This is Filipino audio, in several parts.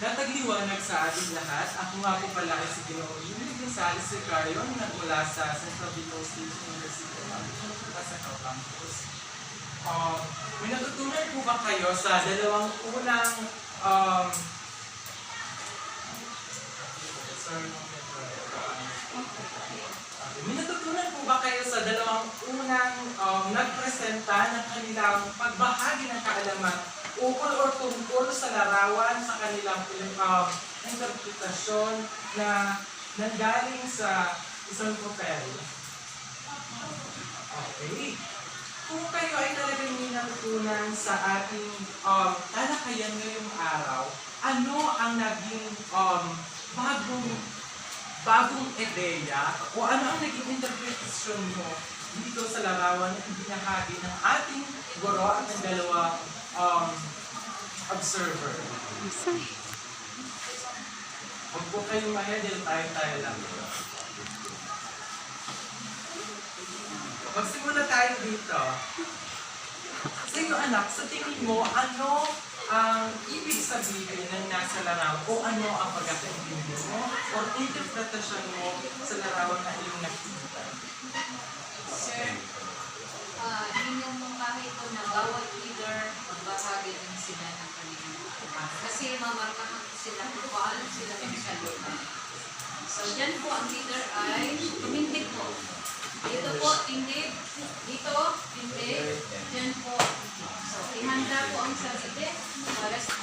Tagliwanag sa ating lahat. Ako nga po pala ay si Ginoong Ingrid Gonzales Sicario nagmula sa Central Bicol State University sa Campus. May natutunan po ba kayo sa dalawang unang may natutunan po ba kayo sa dalawang unang nagpresenta ng kanilang pagbahagi ng kaalaman ukol o tungkol sa larawan sa kanilang interpretasyon na nanggaling sa isang papel? Okay. Kung kayo ay talagang may natutunan sa ating talakayan ngayong araw, ano ang naging bagong ideya o ano ang naging interpretasyon mo dito sa larawan na ibinahagi ng ating guro at ng dalawang observer? Huwag po kayong mahiya dahil tayo lang. Magsimula tayo dito. Sa iyo anak, sa tingin mo, ano ang ibig sabihin ng nasa larawan o ano ang pagkakaintindi mo o interpretasyon mo sa larawan na iyong nakikita? Sir, inyong mungkahi ko na bawat leader magbahagi din sila ng kanilang kasi mamarkahan sila kung paano sila magsalita. So, dyan po ang leader ay tumindig po. Dito po, tindig. Dito, tindig. Dyan po. So, ihanda po ang sarili para sa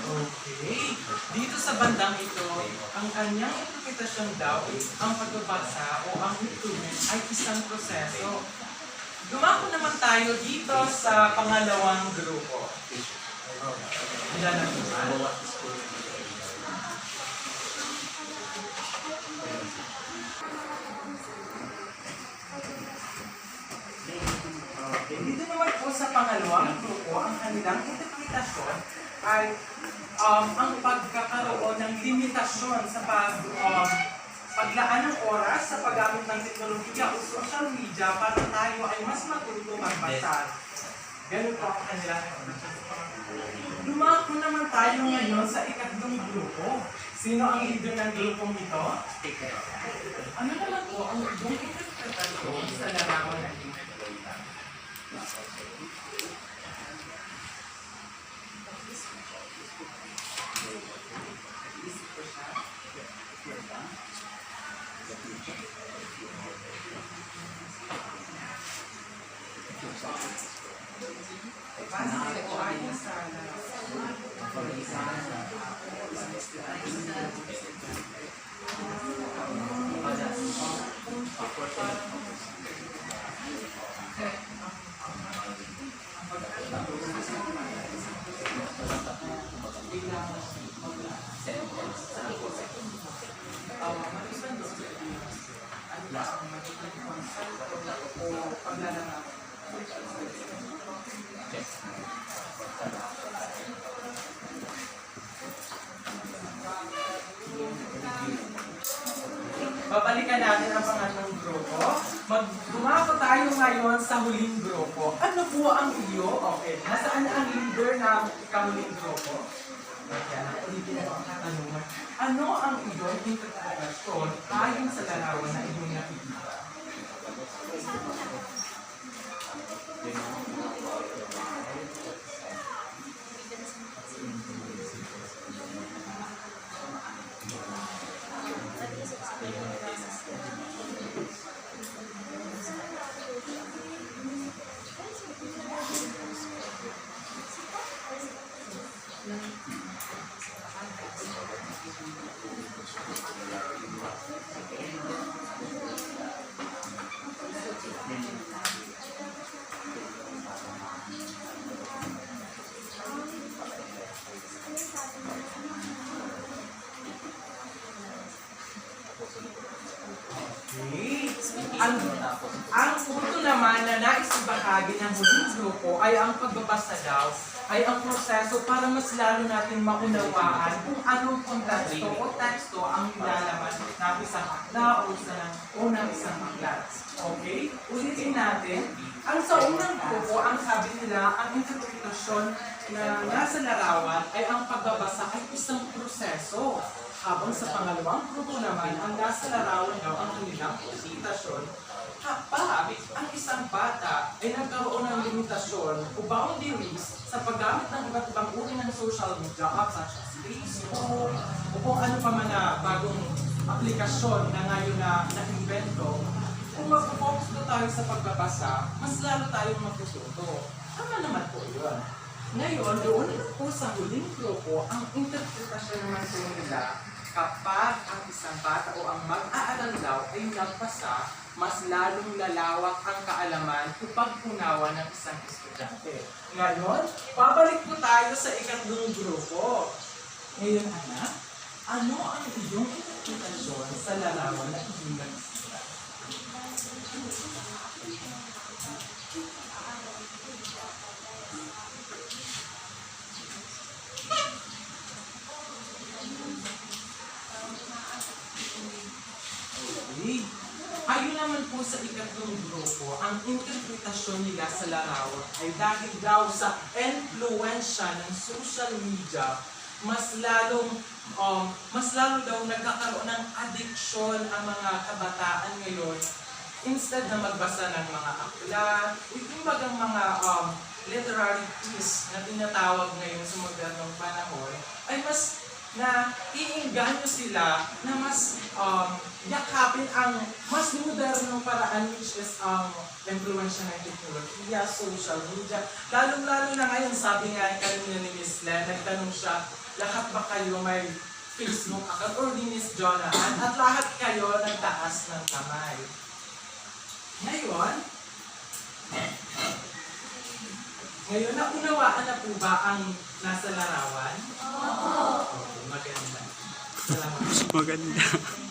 Okay. Dito sa bandang ito, ang kanyang interpretasyon daw ang pagbabasa o ang improvement ay isang proseso. Dumako naman tayo dito sa pangalawang grupo. Ilan na ba? Dito naman po sa pangalawang grupo, ang kanilang interpretasyon ay ang pagkakaroon ng limitasyon sa paglaan ng oras sa paggamit ng teknolohiya o social media para tayo ay mas matuto magbasa. Ganun po ang kanilang interpretasyon. Lumako naman tayo ngayon sa ikatlong grupo. Sino ang leader ng grupong ito? Ano naman po ang ibang interpretasyon sa larawan ng interpretasyon? Babalikan natin ang pangatlong grupo. Dumako tayo ngayon sa huling grupo. Ano po ang iyo? Okay. Nasaan ang leader ng ikahuling grupo? Ulitin ang katanungan. Ano ang iyong interpretasyon ayon sa larawan na iyong nakikita? Ang punto naman na nais ibahagi ng huling grupo ay ang pagbabasa daw ay ang proseso para mas lalo natin maunawaan kung anong konteksto o teksto ang nilalaman ng isang akda o ng isang aklat. Okay? Ulitin natin. Ang sa unang grupo, ang sabi nila, ang interpretasyon na nasa larawan ay ang pagbabasa ay isang proseso. Habang sa pangalawang grupo naman, ang nasa larawan daw ang kanilang interpretasyon kapag ang isang bata ay nagkaroon ng limitasyon o boundaries sa paggamit ng iba't ibang uri ng social media apps such as Facebook o kung ano pa man na bagong aplikasyon na ngayon na na-invento, kung mag-focus po tayo sa pagbabasa, mas lalo tayong matututo. Tama naman po yun. Ngayon, doon po sa huling grupo, ang interpretasyon naman po nila kapag ang isang bata o ang mag-aaral daw ay nagpasa, mas lalong lalawak ang kaalaman o pagpunawa ng isang estudyante. Ngayon, babalik po tayo sa ikatlong grupo. Ngayon, anak, ano ang iyong interpretasyon sa larawan na iyong nagsira? Okay. Ayon naman po sa ikatlong grupo, ang interpretasyon nila sa larawan ay dahil daw sa influensya ng social media, mas lalo daw nagkakaroon ng addiction ang mga kabataan ngayon. Instead na magbasa ng mga aklat, kumbaga mga literary piece na tinatawag ngayon sa modernong panahon, ay mas na iinganyo sila na mas yakapin ang mas modernong paraan, which is ang influensya ng teknolohiya, social media. Lalong-lalo na ngayon, sabi nga kanina ni Miss Len, nagtanong siya, lahat ba kayo may Facebook account or ni Miss Jonathan, at lahat kayo nagtaas ng kamay. Ngayon, naunawaan na po ba ang nasa larawan? Oo. Okay, maganda. Salamat. Maganda.